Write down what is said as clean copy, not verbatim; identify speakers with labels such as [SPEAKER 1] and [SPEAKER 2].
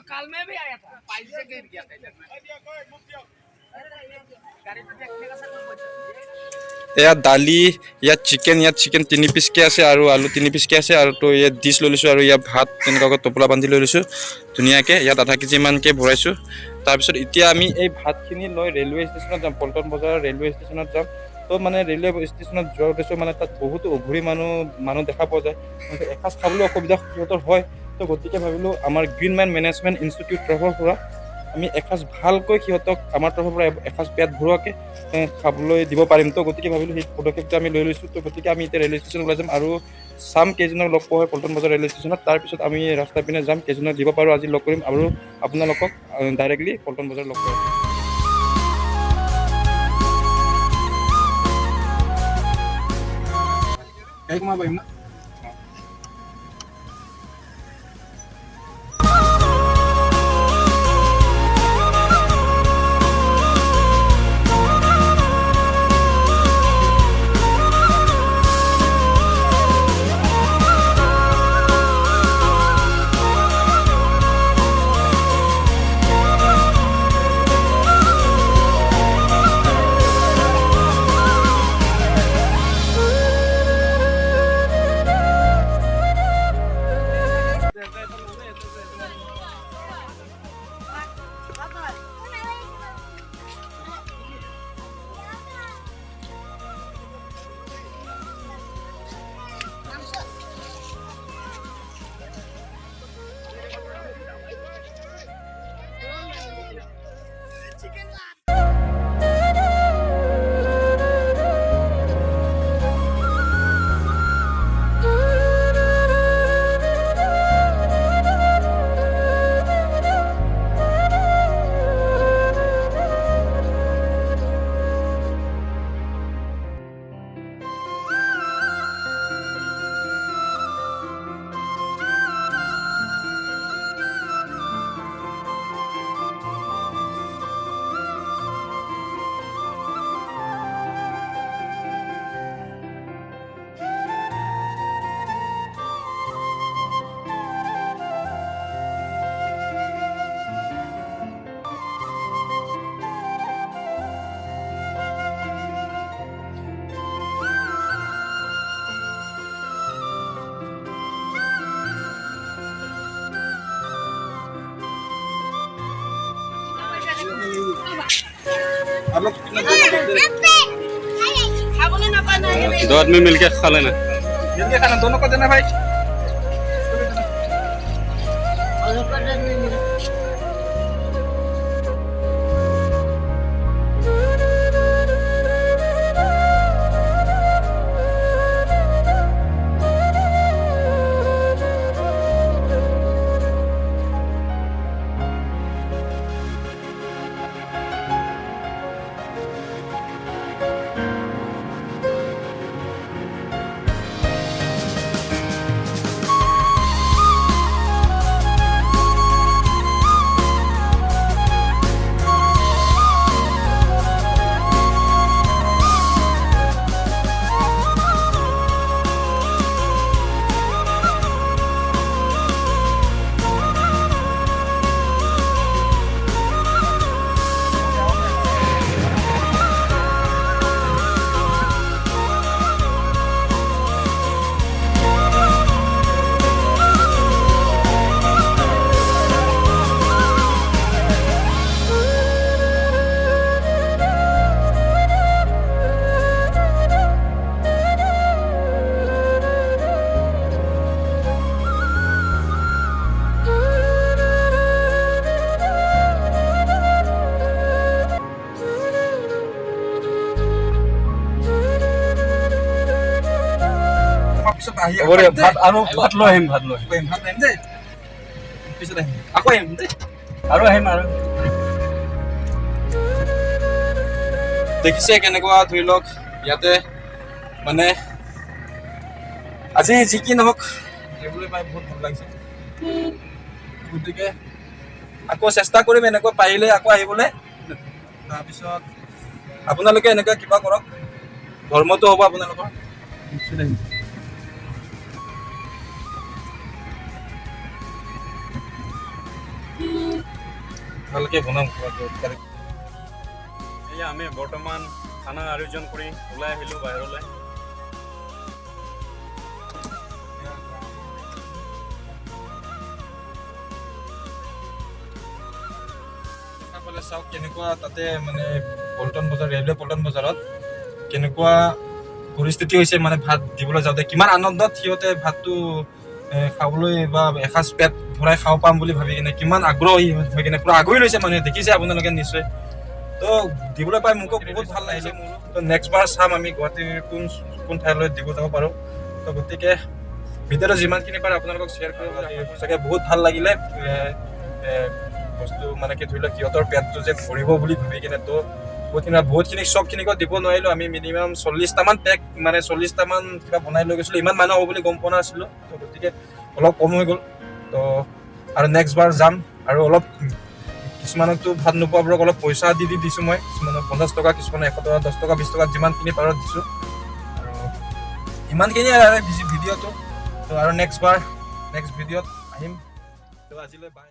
[SPEAKER 1] कल में भी आया था, पाइप से गिर गया था इधर में। गाड़ी पे देखने का सब बचा।
[SPEAKER 2] এয়া দালি ইয়াত চিকেন 3 পিচকৈ আছে আৰু আলু 3 পিচকৈ আছে আৰু তো ইয়াত ডিছ লৈ লৈছোঁ আৰু ইয়াত ভাত তেনেকুৱাকৈ টোপোলা বান্ধি লৈ লৈছোঁ ধুনীয়াকৈ ইয়াত আধা কেজিমানকৈ ভৰাইছোঁ তাৰপিছত এতিয়া আমি এই ভাতখিনি লৈ ৰেলৱে ষ্টেচনত যাম পল্টন বজাৰৰ ৰেলৱে ষ্টেচনত যাম তো মানে ৰেলৱে ষ্টেচনত যোৱাৰ উদ্দেশ্য মানে তাত বহুত অঘৰী মানুহ দেখা পোৱা যায় এসাঁজ খাবলৈ অসুবিধা সিহঁতৰ হয় তো গতিকে ভাবিলোঁ আমাৰ গ্ৰীণ মাইণ্ড মেনেজমেণ্ট ইনষ্টিটিউট তৰফৰ পৰা আমি এসাঁজ ভালকৈ সিহঁতক আমাৰ তৰফৰ পৰা এসাঁজ পেট ভৰোৱাকৈ খাবলৈ দিব পাৰিম তো গতিকে ভাবিলোঁ সেই পদক্ষেপটো আমি লৈ লৈছোঁ তো গতিকে আমি এতিয়া ৰেলৱে ষ্টেচন ওলাই যাম আৰু চাম কেইজনক লগ পোৱা হয় পল্টন বজাৰ ৰেলৱে ষ্টেচনত তাৰপিছত আমি ৰাস্তা পিনে যাম কেইজনক দিব পাৰোঁ আজি লগ কৰিম আৰু আপোনালোকক ডাইৰেক্টলি পল্টন বজাৰ লগ কৰিম आप लोग कितना दो आदमी मिलके खा लेना मिलके खाना दोनों को देना भाई ভাত আৰু ভাত লৈ আহিম ভাত আহিম দেই পিছত আহিম আকৌ আহিম দেই আৰু আহিম আৰু দেখিছে কেনেকুৱা ধৰি লওক ইয়াতে মানে আজি যি কি নহওক এইবোৰে পাই বহুত ভাল লাগিছে গতিকে আকৌ চেষ্টা কৰিম এনেকুৱা পাৰিলে আকৌ আহিবলৈ তাৰপিছত আপোনালোকে এনেকুৱা কিবা কৰক ধৰ্মটো হ'ব আপোনালোকৰ নিশ্চয় আহিম
[SPEAKER 3] ভালকৈ বনাম।
[SPEAKER 4] এয়া আমি বৰ্তমান খানা আয়োজন কৰি ওলাই আহিলোঁ বাহিৰলৈ।
[SPEAKER 3] চাওক কেনেকুৱা তাতে মানে পল্টন বজাৰ, ৰেলৱে পল্টন বজাৰত কেনেকুৱা পৰিস্থিতি হৈছে, মানে ভাত দিবলৈ যাওঁতে কিমান আনন্দত সিহঁতে ভাতটো খাবলৈ বা এসাঁজ পেট ভৰাই খাব পাম বুলি ভাবি কিনে কিমান আগ্ৰহী হৈ কিনে পূৰা আগুৰি লৈছে মানুহে, দেখিছে আপোনালোকে নিশ্চয়। তো দিবলৈ পাই মোকো বহুত ভাল লাগিছে মোৰো। তো নেক্সট বাৰ চাম আমি গুৱাহাটীৰ কোন ঠাইলৈ দিব যাব পাৰোঁ। তো গতিকে ভিডিঅ'টো যিমানখিনি পাৰে আপোনালোকক শ্বেয়াৰ কৰিব, সঁচাকৈ বহুত ভাল লাগিলে। বস্তু মানে কি ধৰি লওক সিহঁতৰ পেটটো যে ভৰিব বুলি ভাবি কিনে, তো বহুতখিনি চবখিনিকো দিব নোৱাৰিলোঁ। আমি মিনিমাম 40টামান পেক, মানে 40টামান কিবা বনাই লৈ গৈছিলোঁ। ইমান মানুহ হ'ব বুলি গম পোৱা নাছিলোঁ। তো গতিকে অলপ কম হৈ গ'ল। তো আৰু নেক্সট বাৰ যাম। আৰু অলপ কিছুমানকতো ভাত নোপোৱাবোৰক অলপ পইচা দি দিছোঁ মই, কিছুমানক 50 টকা, কিছুমানে 100 টকা, 10 টকা, 20 টকা যিমানখিনি পাৰত দিছোঁ। আৰু ইমানখিনিয়ে আৰু ভিডিঅ'টো। তো আৰু নেক্সট ভিডিঅ'ত আহিম। তো আজিলৈ বাই।